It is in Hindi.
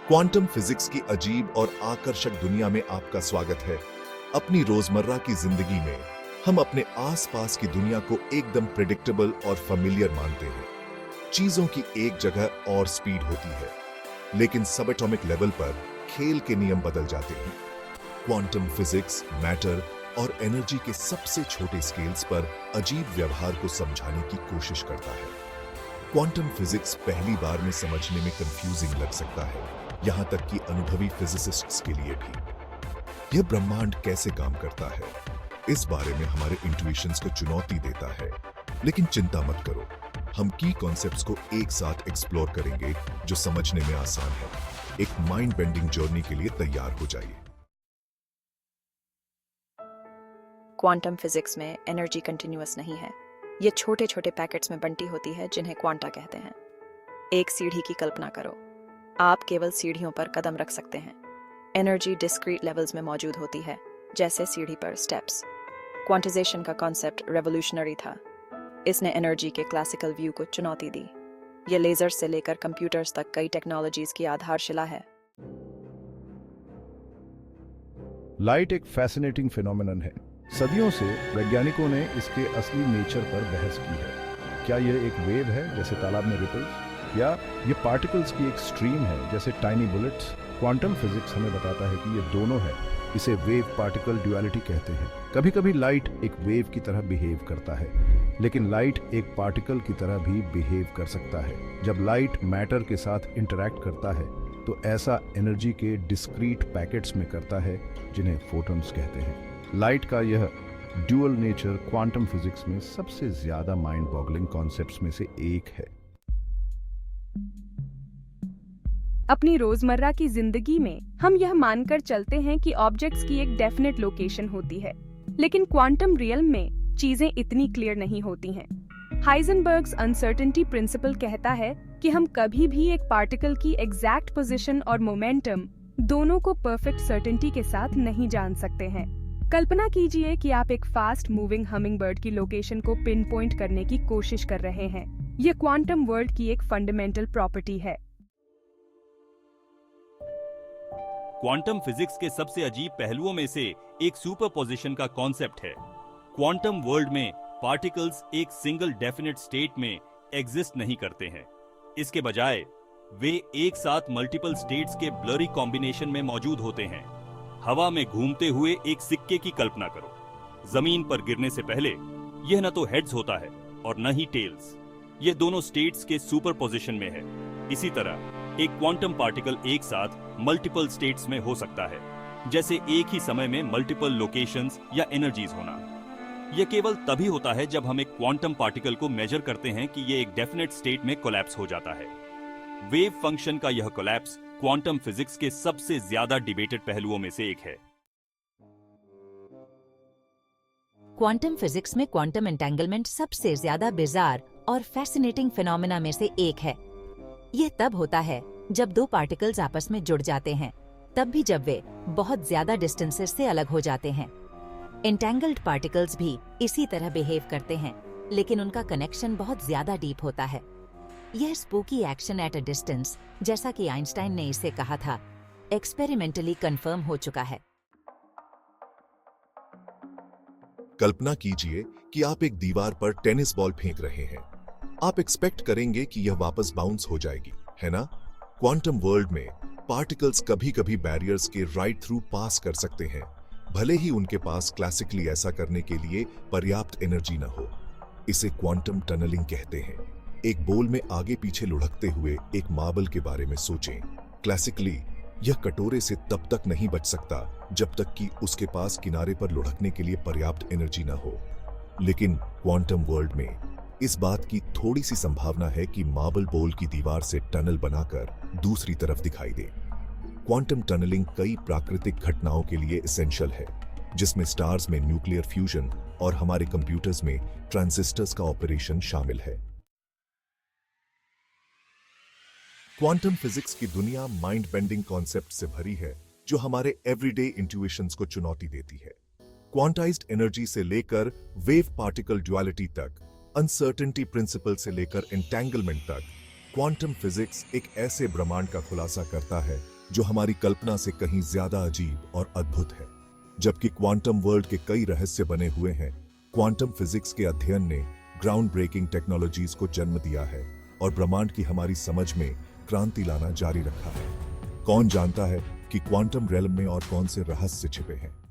क्वांटम फिजिक्स की अजीब और आकर्षक दुनिया में आपका स्वागत है। अपनी रोजमर्रा की जिंदगी में हम अपने आसपास की दुनिया को एकदम प्रेडिक्टेबल और फेमिलियर मानते हैं। चीजों की एक जगह और स्पीड होती है, लेकिन सब एटॉमिक लेवल पर खेल के नियम बदल जाते हैं। क्वांटम फिजिक्स मैटर और एनर्जी के सबसे छोटे स्केल्स पर अजीब व्यवहार को समझाने की कोशिश करता है। क्वांटम फिजिक्स पहली बार में समझने में कंफ्यूजिंग लग सकता है, यहां तक कि अनुभवी फिजिसिस्ट्स के लिए भी। यह ब्रह्मांड कैसे काम करता है, इस बारे में हमारे इंट्यूशंस को चुनौती देता है। लेकिन चिंता मत करो, हम की कॉन्सेप्ट्स को एक साथ एक्सप्लोर करेंगे जो समझने में आसान है। एक माइंड बेंडिंग जर्नी के लिए तैयार हो जाइए। क्वांटम फिजिक्स में एनर्जी कंटिन्यूअस नहीं है। ये छोटे छोटे पैकेट्स में बंटी होती है जिन्हें क्वांटा कहते हैं। एक सीढ़ी की कल्पना करो, आप केवल सीढ़ियों पर कदम रख सकते हैं। एनर्जी डिस्क्रीट लेवल्स में मौजूद होती है, जैसे सीढ़ी पर स्टेप्स। क्वांटाइजेशन का कॉन्सेप्ट रेवोल्यूशनरी था। इसने एनर्जी के क्लासिकल व्यू को चुनौती दी। ये लेजर से लेकर कंप्यूटर्स तक कई टेक्नोलॉजीज की आधारशिला है। लाइट एक फैसिनेटिंग फिनोमेनन है। सदियों से वैज्ञानिकों ने इसके असली नेचर पर बहस की है। क्या यह एक वेव है जैसे तालाब में रिपल्स, या ये पार्टिकल्स की एक स्ट्रीम है जैसे टाइनी बुलेट्स? क्वांटम फिजिक्स हमें बताता है कि ये दोनों है। इसे वेव पार्टिकल ड्युअलिटी कहते हैं। कभी कभी लाइट एक वेव की तरह बिहेव करता है, लेकिन लाइट एक पार्टिकल की तरह भी बिहेव कर सकता है। जब लाइट मैटर के साथ इंटरैक्ट करता है तो ऐसा एनर्जी के डिस्क्रीट पैकेट्स में करता है, जिन्हें फोटॉन्स कहते हैं। लाइट का यह ड्यूअल नेचर क्वांटम फिजिक्स में सबसे ज्यादा माइंड बॉगलिंग कॉन्सेप्ट्स में से एक है। अपनी रोजमर्रा की जिंदगी में हम यह मानकर चलते हैं कि ऑब्जेक्ट्स की एक डेफिनेट लोकेशन होती है, लेकिन क्वांटम रियल्म में चीजें इतनी क्लियर नहीं होती हैं। हाइजेनबर्ग्स अनसर्टेनिटी प्रिंसिपल कहता है कि हम कभी भी एक पार्टिकल की एग्जैक्ट पोजीशन और मोमेंटम दोनों को परफेक्ट सर्टेनिटी के साथ नहीं जान सकते हैं। कल्पना कीजिए कि आप एक फास्ट मूविंग हमिंगबर्ड की लोकेशन को पिन पॉइंट करने की कोशिश कर रहे हैं। यह क्वांटम वर्ल्ड की एक फंडामेंटल प्रॉपर्टी है। क्वांटम फिजिक्स के सबसे अजीब पहलुओं में से एक सुपरपोजिशन का कॉन्सेप्ट है। क्वांटम वर्ल्ड में पार्टिकल्स एक सिंगल डेफिनेट स्टेट में एग्जिस्ट नहीं करते हैं। इसके बजाय वे एक साथ मल्टीपल स्टेट्स के ब्लरी कॉम्बिनेशन में मौजूद होते हैं। हवा में घूमते हुए एक सिक्के की कल्पना करो। जमीन पर गिरने से पहले यह न तो हेड्स होता है और न ही टेल्स। यह दोनों स्टेट्स के सुपरपोजिशन में है। इसी तरह एक क्वांटम पार्टिकल एक साथ मल्टीपल स्टेट्स में हो सकता है, जैसे एक ही समय में मल्टीपल लोकेशंस या एनर्जीज होना। यह केवल तभी होता है जब हम एक क्वांटम पार्टिकल को मेजर करते हैं कि यह एक डेफिनेट स्टेट में कोलैप्स हो जाता है। वेव फंक्शन का यह कोलैप्स क्वांटम फिजिक्स के सबसे ज्यादा डिबेटेड पहलुओं में से एक है। क्वांटम फिजिक्स में क्वांटम एंटेंगलमेंट सबसे ज्यादा बिजार और फैसिनेटिंग फिनोमेना में से एक है। यह तब होता है जब दो पार्टिकल्स आपस में जुड़ जाते हैं, तब भी जब वे बहुत ज्यादा डिस्टेंसेस से अलग हो जाते हैं। एंटेंगल्ड पार्टिकल्स भी इसी तरह बिहेव करते हैं, लेकिन उनका कनेक्शन बहुत ज्यादा डीप होता है। यह spooky action at a distance, जैसा कि आइंस्टाइन ने इसे कहा था, एक्सपेरिमेंटली कंफर्म हो चुका है। कल्पना कीजिए कि आप एक दीवार पर टेनिस बॉल फेंक रहे हैं। आप एक्सपेक्ट करेंगे कि यह वापस बाउंस हो जाएगी, है ना? क्वांटम वर्ल्ड में पार्टिकल्स कभी-कभी बैरियर्स के राइट थ्रू पास कर सकते हैं, भले ही उनके पास क्लासिकली ऐसा करने के लिए पर्याप्त एनर्जी न हो। इसे क्वांटम टनलिंग कहते हैं। एक बोल में आगे पीछे लुढ़कते हुए एक मार्बल के बारे में सोचें। क्लासिकली यह कटोरे से तब तक नहीं बच सकता जब तक कि उसके पास किनारे पर लुढ़कने के लिए पर्याप्त एनर्जी न हो। लेकिन क्वांटम वर्ल्ड में इस बात की थोड़ी सी संभावना है कि मार्बल बोल की दीवार से टनल बनाकर दूसरी तरफ दिखाई दे। क्वांटम टनलिंग कई प्राकृतिक घटनाओं के लिए एसेंशियल है, जिसमें स्टार्स में न्यूक्लियर फ्यूजन और हमारे कंप्यूटर्स में ट्रांजिस्टर्स का ऑपरेशन शामिल है। क्वांटम फिजिक्स की दुनिया माइंड बेंडिंग कॉन्सेप्ट से भरी है, जो हमारे एवरीडे इंट्यूशंस को चुनौती देती है। क्वांटाइज्ड एनर्जी से लेकर वेव पार्टिकल ड्युअलिटी तक, अनसर्टेनिटी प्रिंसिपल से लेकर एंटेंगलमेंट तक, क्वांटम फिजिक्स एक ऐसे ब्रह्मांड का खुलासा करता है जो हमारी कल्पना से कहीं ज्यादा अजीब और अद्भुत है। जबकि क्वांटम वर्ल्ड के कई रहस्य बने हुए हैं, क्वांटम फिजिक्स के अध्ययन ने ग्राउंड ब्रेकिंग टेक्नोलॉजीज को जन्म दिया है और ब्रह्मांड की हमारी समझ में क्रांति लाना जारी रखा है। कौन जानता है कि क्वांटम रेलम में और कौन से रहस्य छिपे हैं?